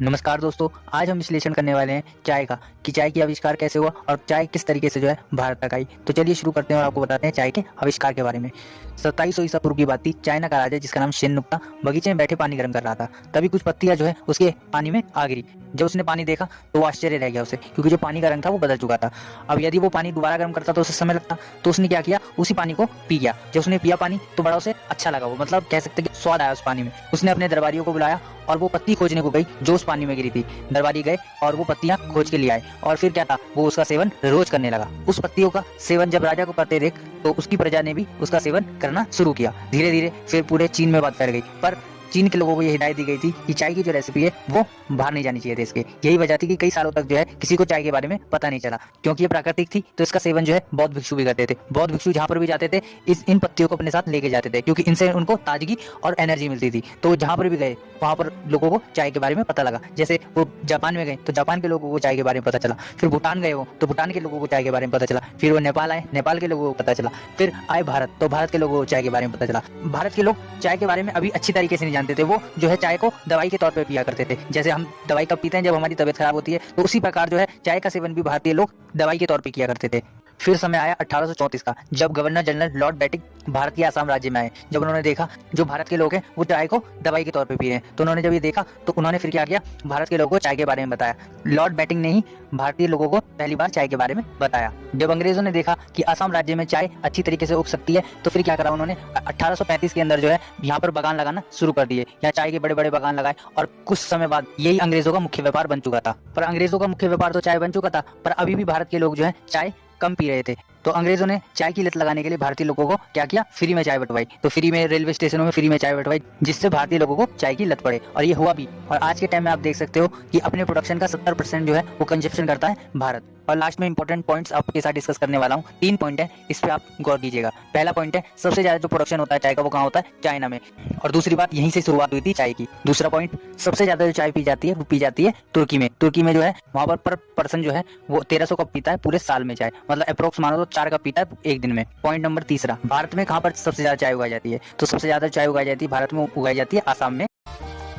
नमस्कार दोस्तों, आज हम विश्लेषण करने वाले हैं चाय का कि चाय की आविष्कार कैसे हुआ और चाय किस तरीके से जो है भारत तक आई। तो चलिए शुरू करते हैं और आपको बताते हैं चाय के आविष्कार के बारे में। 2700 ईसा पूर्व की बात थी। चाइना का राजा जिसका नाम शेन बगीचे में बैठे पानी गर्म कर रहा था। तभी कुछ पत्तियां जो है उसके पानी में आ गिरी। जब उसने पानी देखा तो वो आश्चर्य रह गया उसे, क्योंकि जो पानी का रंग था वो बदल चुका था। अब यदि वो पानी दोबारा गर्म करता तो उसे समय लगता। तो उसने क्या किया, उसी पानी को पी गया। जब उसने पिया पानी तो बड़ा उसे अच्छा लगा, वो मतलब कह सकते कि स्वाद आया उस पानी में। उसने अपने दरबारियों को बुलाया और वो पत्ती खोजने को गई जो उस पानी में गिरी थी। दरबारी गए और वो पत्तियां खोज के लिए आए और फिर क्या था, वो उसका सेवन रोज करने लगा। उस पत्तियों का सेवन जब राजा को करते देख तो उसकी प्रजा ने भी उसका सेवन करना शुरू किया। धीरे धीरे फिर पूरे चीन में बात फैल गई। पर चीन के लोगों को ये हिदायत दी गई थी कि चाय की जो रेसिपी है वो बाहर नहीं जानी चाहिए देश के। यही वजह थी कि कई सालों तक जो है किसी को चाय के बारे में पता नहीं चला, क्योंकि ये प्राकृतिक थी। तो इसका सेवन जो है बौद्ध भिक्षु भी करते थे। बौद्ध भिक्षु जहाँ पर भी जाते थे इन पत्तियों को अपने साथ लेके जाते थे, क्योंकि इनसे उनको ताजगी और एनर्जी मिलती थी। तो जहाँ पर भी गए वहां पर लोगों को चाय के बारे में पता लगा। जैसे वो जापान में गए तो जापान के लोगों को चाय के बारे में पता चला। फिर भूटान गए वो तो भूटान के लोगों को चाय के बारे में पता चला। फिर वो नेपाल आए, नेपाल के लोगों को पता चला। फिर आए भारत तो भारत के लोगों को चाय के बारे में पता चला। भारत के लोग चाय के बारे में अभी अच्छी तरीके से नहीं जानते थे। वो जो है चाय को दवाई के तौर पे पिया करते थे। जैसे हम दवाई कब पीते हैं, जब हमारी तबीयत खराब होती है, तो उसी प्रकार जो है चाय का सेवन भी भारतीय लोग दवाई के तौर पे किया करते थे। फिर समय आया 1834 का, जब governor general Lord batting Bharat के आसाम राज्य में आए। जब उन्होंने देखा जो भारत के लोग हैं वो चाय को दवाई के तौर पे पी रहे हैं, तो उन्होंने जब ये देखा तो उन्होंने फिर क्या किया, भारत के लोगों को चाय के बारे में बताया। लॉर्ड बैटिंग ने ही भारतीय लोगों को पहली बार चाय के बारे में बताया। जब अंग्रेजों ने देखा कि असम राज्य में चाय अच्छी तरीके से उग सकती है, तो फिर क्या करा उन्होंने, 1835 के अंदर जो है यहाँ पर बागान लगाना शुरू कर दिए। यहाँ चाय के बड़े बड़े बागान लगाए और कुछ समय बाद यही अंग्रेजों का मुख्य व्यापार बन चुका था। पर अंग्रेजों का मुख्य व्यापार तो चाय बन चुका था, पर अभी भी भारत के लोग जो है चाय कम पी रहे थे। तो अंग्रेजों ने चाय की लत लगाने के लिए भारतीय लोगों को क्या किया, फ्री में चाय बंटवाई। तो फ्री में रेलवे स्टेशनों में फ्री में चाय बंटवाई, जिससे भारतीय लोगों को चाय की लत पड़े, और ये हुआ भी। और आज के टाइम में आप देख सकते हो कि अपने प्रोडक्शन का 70% जो है वो कंजप्शन करता है भारत। और लास्ट में इंपॉर्टेंट पॉइंट्स आपके साथ डिस्कस करने वाला हूँ। 3 पॉइंट है, इस पे आप गौर कीजिएगा। पहला पॉइंट है, सबसे ज्यादा जो प्रोडक्शन होता है चाय का वो कहाँ होता है, चाइना में। और दूसरी बात, यहीं से शुरुआत हुई थी चाय की। दूसरा पॉइंट, सबसे ज्यादा जो चाय पी जाती है वो पी जाती है तुर्की में। तुर्की में जो है वहां पर पर्सन जो है वो 1300 कप पीता है पूरे साल में चाय, मतलब अप्रोक्स मानो तो 4 कप पीता है एक दिन में। पॉइंट नंबर तीसरा, भारत में कहाँ पर सबसे ज्यादा चाय उगाई जाती है, तो सबसे ज्यादा चाय उगाई जाती है भारत में, उगाई जाती है आसाम में।